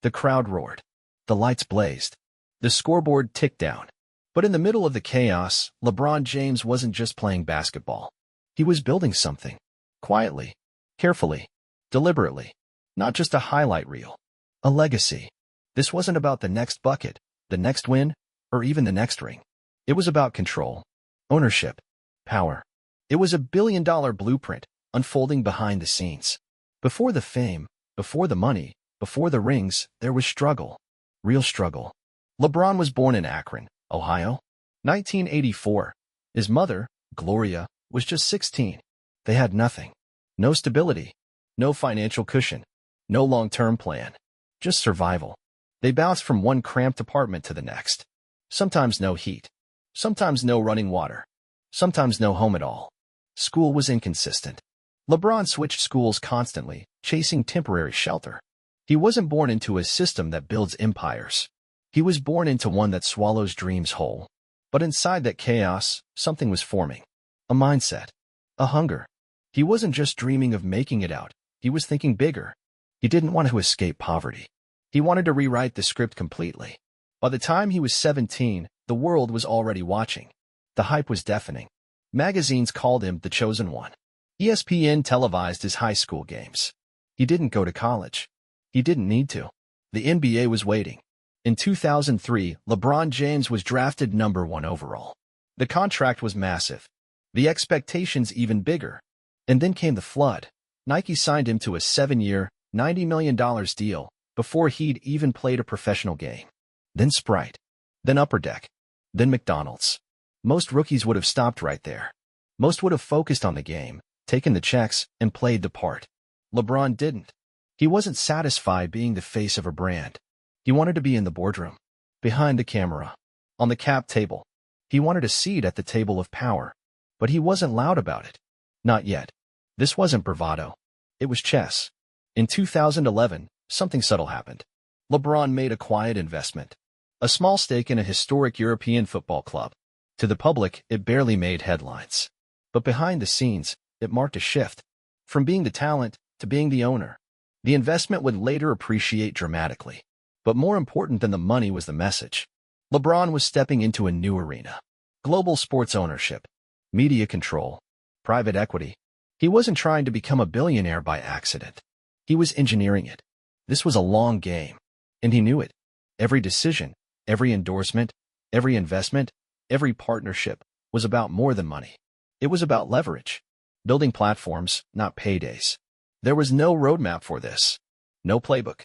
The crowd roared. The lights blazed. The scoreboard ticked down. But in the middle of the chaos, LeBron James wasn't just playing basketball. He was building something. Quietly, carefully, deliberately. Not just a highlight reel. A legacy. This wasn't about the next bucket, the next win, or even the next ring. It was about control, ownership, power. It was a billion-dollar blueprint unfolding behind the scenes. Before the fame, before the money, before the rings, there was struggle. Real struggle. LeBron was born in Akron, Ohio, 1984. His mother, Gloria, was just 16. They had nothing. No stability. No financial cushion. No long-term plan. Just survival. They bounced from one cramped apartment to the next. Sometimes no heat. Sometimes no running water. Sometimes no home at all. School was inconsistent. LeBron switched schools constantly, chasing temporary shelter. He wasn't born into a system that builds empires. He was born into one that swallows dreams whole. But inside that chaos, something was forming. A mindset. A hunger. He wasn't just dreaming of making it out. He was thinking bigger. He didn't want to escape poverty. He wanted to rewrite the script completely. By the time he was 17, the world was already watching. The hype was deafening. Magazines called him the chosen one. ESPN televised his high school games. He didn't go to college. He didn't need to. The NBA was waiting. In 2003, LeBron James was drafted number 1 overall. The contract was massive. The expectations even bigger. And then came the flood. Nike signed him to a 7-year, $90 million deal before he'd even played a professional game. Then Sprite. Then Upper Deck. Then McDonald's. Most rookies would have stopped right there. Most would have focused on the game, taken the checks, and played the part. LeBron didn't. He wasn't satisfied being the face of a brand. He wanted to be in the boardroom, behind the camera, on the cap table. He wanted a seat at the table of power, but he wasn't loud about it. Not yet. This wasn't bravado. It was chess. In 2011, something subtle happened. LeBron made a quiet investment. A small stake in a historic European football club. To the public, it barely made headlines. But behind the scenes, it marked a shift. From being the talent to being the owner. The investment would later appreciate dramatically. But more important than the money was the message. LeBron was stepping into a new arena. Global sports ownership. Media control. Private equity. He wasn't trying to become a billionaire by accident. He was engineering it. This was a long game. And he knew it. Every decision, every endorsement, every investment, every partnership was about more than money. It was about leverage. Building platforms, not paydays. There was no roadmap for this. No playbook.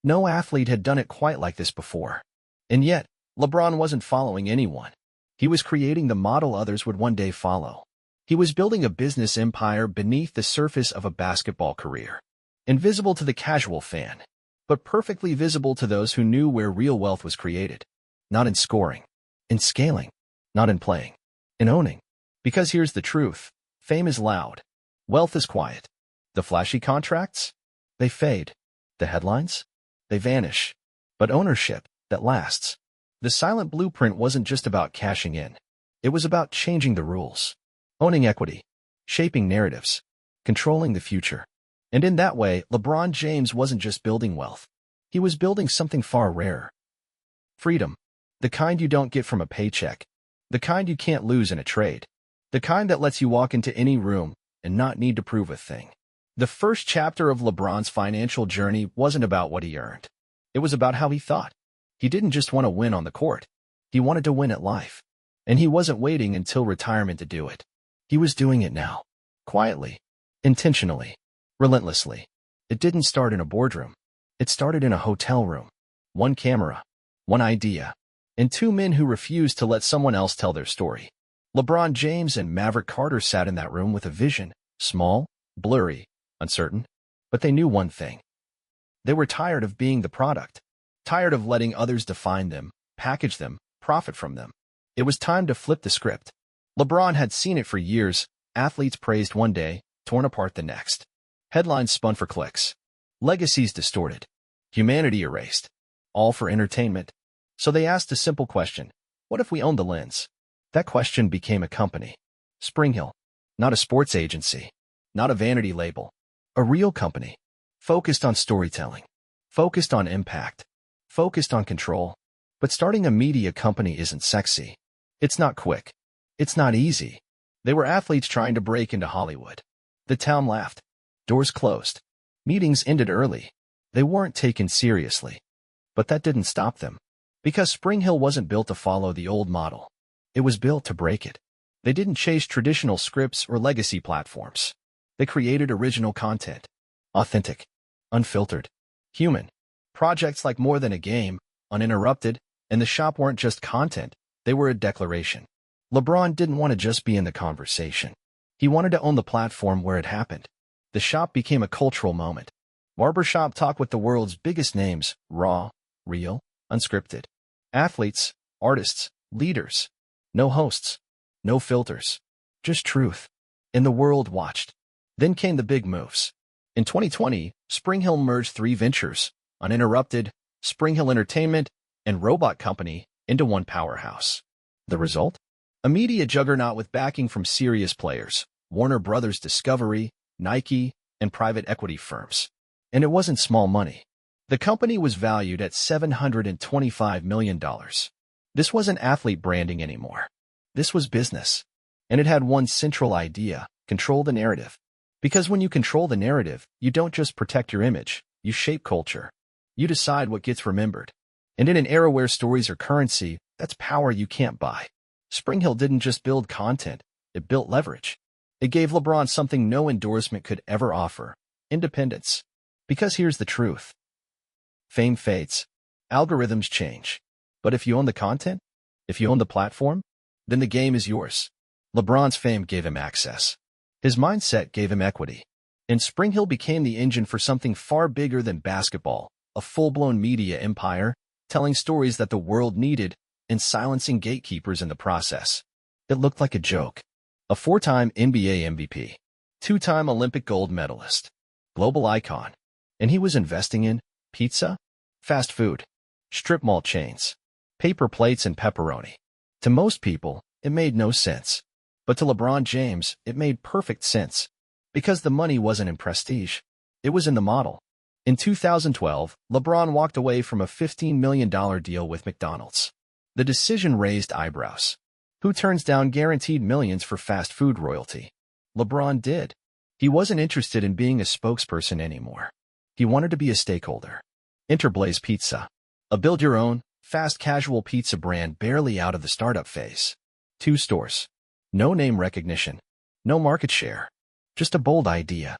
No athlete had done it quite like this before. And yet, LeBron wasn't following anyone. He was creating the model others would one day follow. He was building a business empire beneath the surface of a basketball career. Invisible to the casual fan, but perfectly visible to those who knew where real wealth was created. Not in scoring. In scaling. Not in playing. In owning. Because here's the truth. Fame is loud. Wealth is quiet. The flashy contracts? They fade. The headlines? They vanish. But ownership, that lasts. The silent blueprint wasn't just about cashing in. It was about changing the rules. Owning equity. Shaping narratives. Controlling the future. And in that way, LeBron James wasn't just building wealth. He was building something far rarer. Freedom. The kind you don't get from a paycheck. The kind you can't lose in a trade. The kind that lets you walk into any room and not need to prove a thing. The first chapter of LeBron's financial journey wasn't about what he earned. It was about how he thought. He didn't just want to win on the court. He wanted to win at life. And he wasn't waiting until retirement to do it. He was doing it now. Quietly. Intentionally. Relentlessly. It didn't start in a boardroom. It started in a hotel room. One camera. One idea. And 2 men who refused to let someone else tell their story. LeBron James and Maverick Carter sat in that room with a vision. Small, blurry, uncertain. But they knew one thing. They were tired of being the product. Tired of letting others define them, package them, profit from them. It was time to flip the script. LeBron had seen it for years. Athletes praised one day, torn apart the next. Headlines spun for clicks. Legacies distorted. Humanity erased. All for entertainment. So they asked a simple question. What if we owned the lens? That question became a company. SpringHill. Not a sports agency. Not a vanity label. A real company. Focused on storytelling. Focused on impact. focused on control. But starting a media company isn't sexy. It's not quick. It's not easy. They were athletes trying to break into Hollywood. The town laughed. Doors closed. Meetings ended early. They weren't taken seriously. But that didn't stop them. Because Spring Hill wasn't built to follow the old model. It was built to break it. They didn't chase traditional scripts or legacy platforms. They created original content. Authentic. Unfiltered. Human. Projects like More Than a Game, Uninterrupted, and The Shop weren't just content. They were a declaration. LeBron didn't want to just be in the conversation. He wanted to own the platform where it happened. The Shop became a cultural moment. Barbershop talk with the world's biggest names, raw, real, unscripted. Athletes, artists, leaders. No hosts. No filters. Just truth. And the world watched. Then came the big moves. In 2020, Spring Hill merged three ventures, Uninterrupted, Spring Hill Entertainment, and Robot Company, into one powerhouse. The result? A media juggernaut with backing from serious players, Warner Brothers Discovery, Nike, and private equity firms. And it wasn't small money. The company was valued at $725 million. This wasn't athlete branding anymore. This was business. And it had one central idea: control the narrative. Because when you control the narrative, you don't just protect your image, you shape culture. You decide what gets remembered. And in an era where stories are currency, that's power you can't buy. Spring Hill didn't just build content, it built leverage. It gave LeBron something no endorsement could ever offer: independence. Because here's the truth. Fame fades. Algorithms change. But if you own the content, if you own the platform, then the game is yours. LeBron's fame gave him access. His mindset gave him equity. And Spring Hill became the engine for something far bigger than basketball, a full-blown media empire, telling stories that the world needed and silencing gatekeepers in the process. It looked like a joke. A four-time NBA MVP, two-time Olympic gold medalist, global icon. And he was investing in pizza, fast food, strip mall chains, paper plates, and pepperoni. To most people, it made no sense. But to LeBron James, it made perfect sense. Because the money wasn't in prestige. It was in the model. In 2012, LeBron walked away from a $15 million deal with McDonald's. The decision raised eyebrows. Who turns down guaranteed millions for fast food royalty? LeBron did. He wasn't interested in being a spokesperson anymore. He wanted to be a stakeholder. Enter Blaze Pizza, a build-your-own, fast casual pizza brand barely out of the startup phase. 2 stores. No name recognition. No market share. Just a bold idea.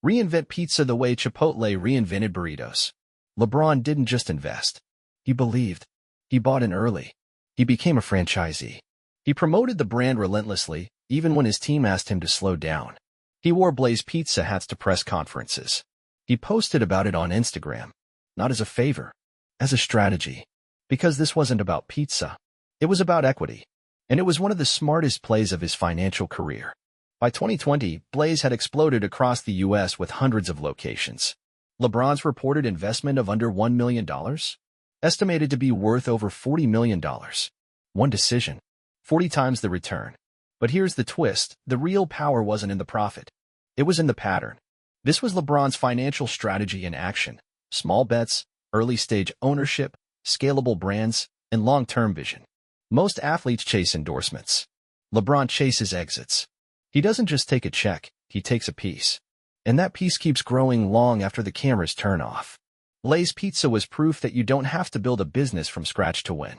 Reinvent pizza the way Chipotle reinvented burritos. LeBron didn't just invest. He believed. He bought in early. He became a franchisee. He promoted the brand relentlessly, even when his team asked him to slow down. He wore Blaze Pizza hats to press conferences. He posted about it on Instagram. Not as a favor, as a strategy. Because this wasn't about pizza. It was about equity. And it was one of the smartest plays of his financial career. By 2020, Blaze had exploded across the U.S. with hundreds of locations. LeBron's reported investment of under $1 million? Estimated to be worth over $40 million. One decision. 40 times the return. But here's the twist. The real power wasn't in the profit. It was in the pattern. This was LeBron's financial strategy in action. Small bets, early-stage ownership, scalable brands, and long-term vision. Most athletes chase endorsements. LeBron chases exits. He doesn't just take a check, he takes a piece. And that piece keeps growing long after the cameras turn off. Blaze Pizza was proof that you don't have to build a business from scratch to win.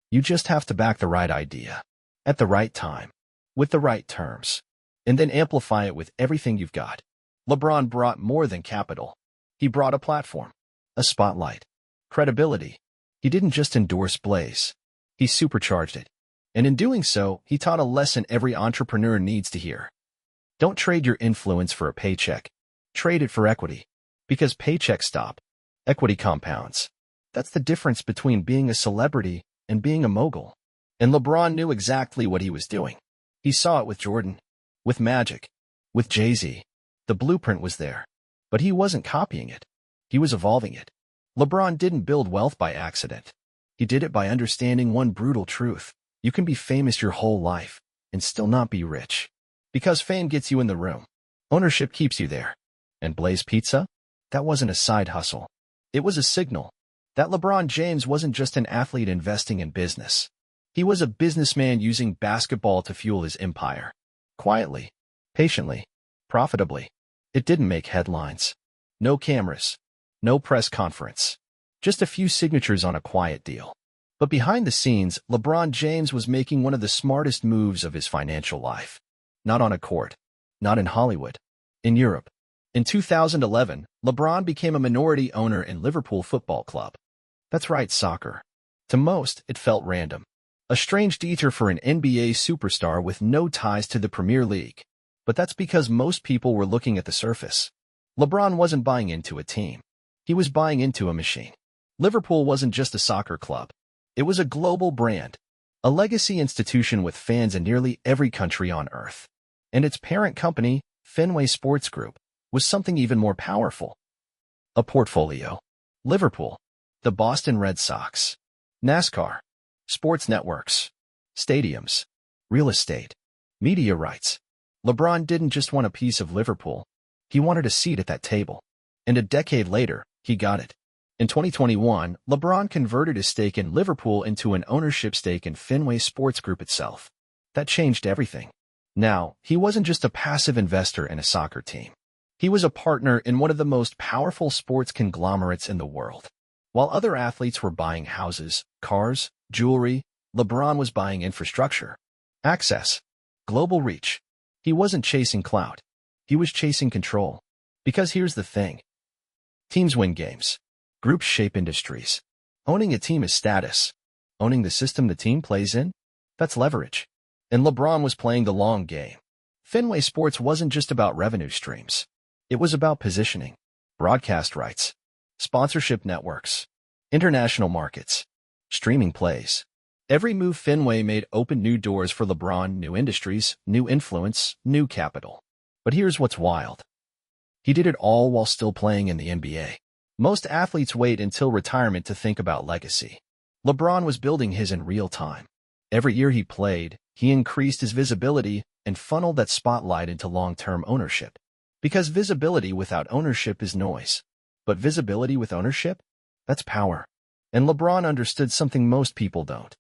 You just have to back the right idea. At the right time. With the right terms. And then amplify it with everything you've got. LeBron brought more than capital. He brought a platform. A spotlight. Credibility. He didn't just endorse Blaze. He supercharged it. And in doing so, he taught a lesson every entrepreneur needs to hear. Don't trade your influence for a paycheck. Trade it for equity. Because paychecks stop. Equity compounds. That's the difference between being a celebrity and being a mogul. And LeBron knew exactly what he was doing. He saw it with Jordan. With Magic. With Jay-Z. The blueprint was there. But he wasn't copying it. He was evolving it. LeBron didn't build wealth by accident. He did it by understanding one brutal truth. You can be famous your whole life and still not be rich. Because fame gets you in the room. Ownership keeps you there. And Blaze Pizza? That wasn't a side hustle. It was a signal. that LeBron James wasn't just an athlete investing in business. He was a businessman using basketball to fuel his empire. Quietly, patiently, profitably. It didn't make headlines. No cameras. No press conference. Just a few signatures on a quiet deal. But behind the scenes, LeBron James was making one of the smartest moves of his financial life. Not on a court. Not in Hollywood. In Europe. In 2011, LeBron became a minority owner in Liverpool Football Club. That's right, soccer. To most, it felt random. A strange detour for an NBA superstar with no ties to the Premier League. But that's because most people were looking at the surface. LeBron wasn't buying into a team. He was buying into a machine. Liverpool wasn't just a soccer club. It was a global brand. A legacy institution with fans in nearly every country on Earth. And its parent company, Fenway Sports Group, was something even more powerful. A portfolio. Liverpool. The Boston Red Sox. NASCAR. Sports networks. Stadiums. Real estate. Media rights. LeBron didn't just want a piece of Liverpool. He wanted a seat at that table. And a decade later, he got it. In 2021, LeBron converted his stake in Liverpool into an ownership stake in Fenway Sports Group itself. That changed everything. Now, he wasn't just a passive investor in a soccer team. He was a partner in one of the most powerful sports conglomerates in the world. While other athletes were buying houses, cars, jewelry, LeBron was buying infrastructure. Access. Global reach. He wasn't chasing clout. He was chasing control. Because here's the thing. Teams win games. Groups shape industries. Owning a team is status. Owning the system the team plays in? That's leverage. And LeBron was playing the long game. Fenway Sports wasn't just about revenue streams. It was about positioning, broadcast rights, sponsorship networks, international markets, streaming plays. Every move Fenway made opened new doors for LeBron, new industries, new influence, new capital. But here's what's wild. He did it all while still playing in the NBA. Most athletes wait until retirement to think about legacy. LeBron was building his in real time. Every year he played, he increased his visibility and funneled that spotlight into long-term ownership. Because visibility without ownership is noise. But visibility with ownership? That's power. And LeBron understood something most people don't.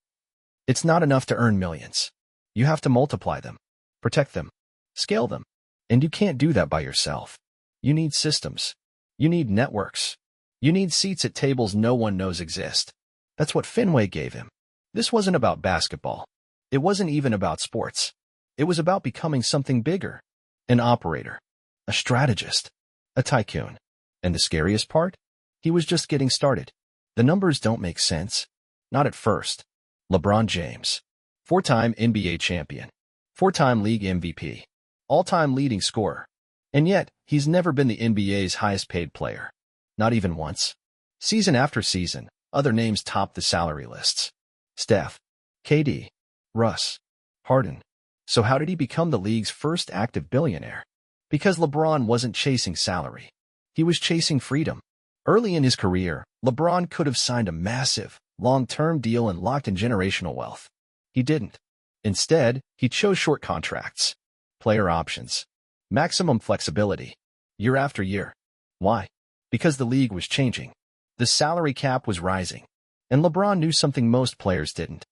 It's not enough to earn millions. You have to multiply them, protect them, scale them. And you can't do that by yourself. You need systems. You need networks. You need seats at tables no one knows exist. That's what Fenway gave him. This wasn't about basketball. It wasn't even about sports. It was about becoming something bigger. An operator. A strategist. A tycoon. And the scariest part? He was just getting started. The numbers don't make sense. Not at first. LeBron James. 4-time NBA champion. 4-time league MVP. All-time leading scorer. And yet, he's never been the NBA's highest-paid player. Not even once. Season after season, other names top the salary lists. Steph, KD, Russ, Harden. So how did he become the league's first active billionaire? Because LeBron wasn't chasing salary. He was chasing freedom. Early in his career, LeBron could have signed a massive, long-term deal and locked in generational wealth. He didn't. Instead, he chose short contracts, player options, maximum flexibility, year after year. Why? Because the league was changing. The salary cap was rising. And LeBron knew something most players didn't.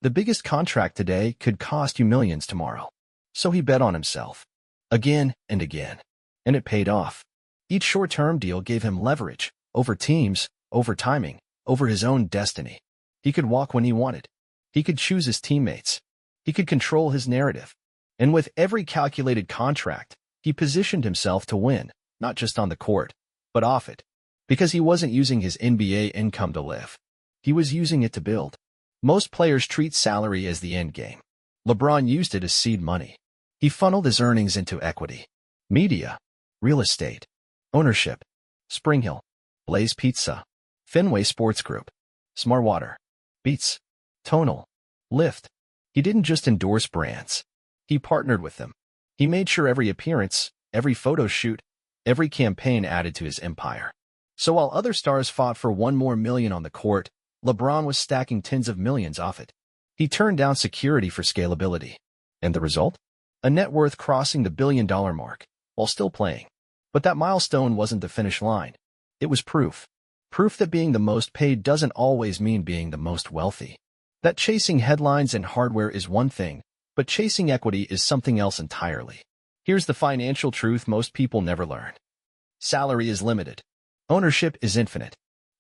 The biggest contract today could cost you millions tomorrow. So he bet on himself. Again and again. And it paid off. Each short-term deal gave him leverage over teams, over timing, over his own destiny. He could walk when he wanted. He could choose his teammates. He could control his narrative. And with every calculated contract, he positioned himself to win, not just on the court, but off it. Because he wasn't using his NBA income to live. He was using it to build. Most players treat salary as the end game. LeBron used it as seed money. He funneled his earnings into equity, media, real estate, ownership, Spring Hill, Blaze Pizza, Fenway Sports Group, Smart Water, Beats, Tonal, Lyft. He didn't just endorse brands. He partnered with them. He made sure every appearance, every photo shoot, every campaign added to his empire. So while other stars fought for $1 more million on the court, LeBron was stacking tens of millions off it. He turned down security for scalability. And the result? A net worth crossing the billion-dollar mark, while still playing. But that milestone wasn't the finish line. It was proof. Proof that being the most paid doesn't always mean being the most wealthy. That chasing headlines and hardware is one thing, but chasing equity is something else entirely. Here's the financial truth most people never learn. Salary is limited. Ownership is infinite.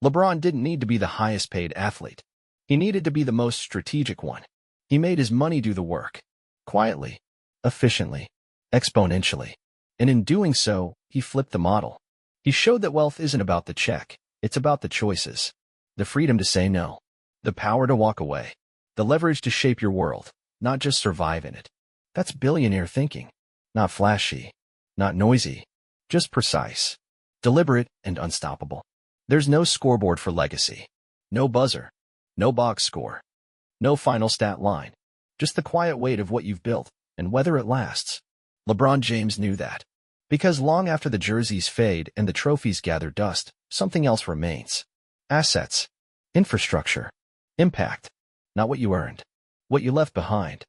LeBron didn't need to be the highest paid athlete. He needed to be the most strategic one. He made his money do the work. Quietly, efficiently, exponentially. And in doing so, he flipped the model. He showed that wealth isn't about the check. It's about the choices. The freedom to say no. The power to walk away. The leverage to shape your world, not just survive in it. That's billionaire thinking. Not flashy. Not noisy. Just precise. Deliberate and unstoppable. There's no scoreboard for legacy. No buzzer. No box score. No final stat line. Just the quiet weight of what you've built and whether it lasts. LeBron James knew that. Because long after the jerseys fade and the trophies gather dust, something else remains. Assets. Infrastructure. Impact. Not what you earned. What you left behind.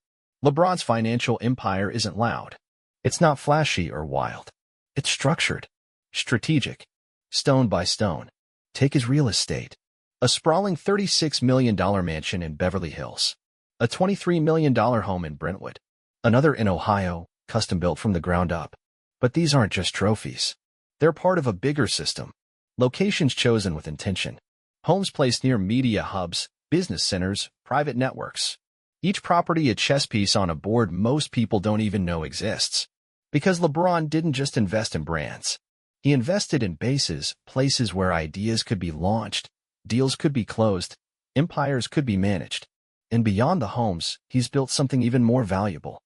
LeBron's financial empire isn't loud. It's not flashy or wild. It's structured. Strategic. Stone by stone. Take his real estate. A sprawling $36 million mansion in Beverly Hills. A $23 million home in Brentwood. Another in Ohio, custom-built from the ground up. But these aren't just trophies. They're part of a bigger system. Locations chosen with intention. Homes placed near media hubs, business centers, private networks. Each property a chess piece on a board most people don't even know exists. Because LeBron didn't just invest in brands. He invested in bases, places where ideas could be launched, deals could be closed, empires could be managed. And beyond the homes, he's built something even more valuable.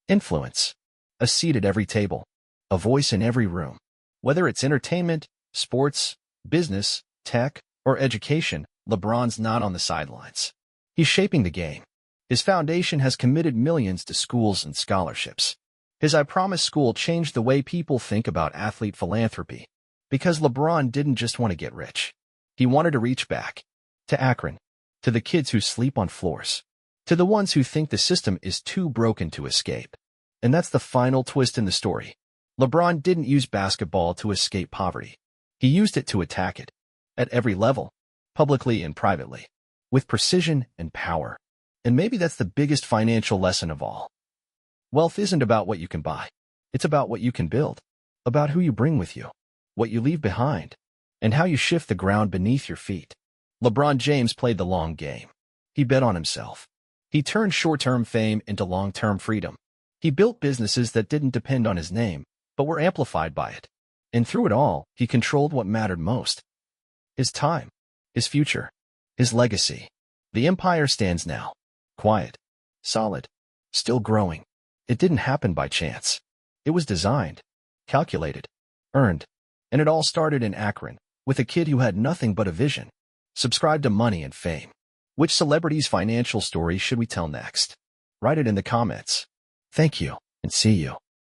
Influence. A seat at every table. A voice in every room. Whether it's entertainment, sports, business, tech, or education, LeBron's not on the sidelines. He's shaping the game. His foundation has committed millions to schools and scholarships. His I Promise school changed the way people think about athlete philanthropy. Because LeBron didn't just want to get rich. He wanted to reach back. To Akron. To the kids who sleep on floors. To the ones who think the system is too broken to escape. And that's the final twist in the story. LeBron didn't use basketball to escape poverty. He used it to attack it. At every level. Publicly and privately. With precision and power. And maybe that's the biggest financial lesson of all. Wealth isn't about what you can buy. It's about what you can build. About who you bring with you. What you leave behind. And how you shift the ground beneath your feet. LeBron James played the long game. He bet on himself. He turned short-term fame into long-term freedom. He built businesses that didn't depend on his name, but were amplified by it. And through it all, he controlled what mattered most. His time. His future. His legacy. The empire stands now. Quiet. Solid. Still growing. It didn't happen by chance. It was designed. Calculated. Earned. And it all started in Akron, with a kid who had nothing but a vision. Subscribe to Money and Fame. Which celebrity's financial story should we tell next? Write it in the comments. Thank you, and see you.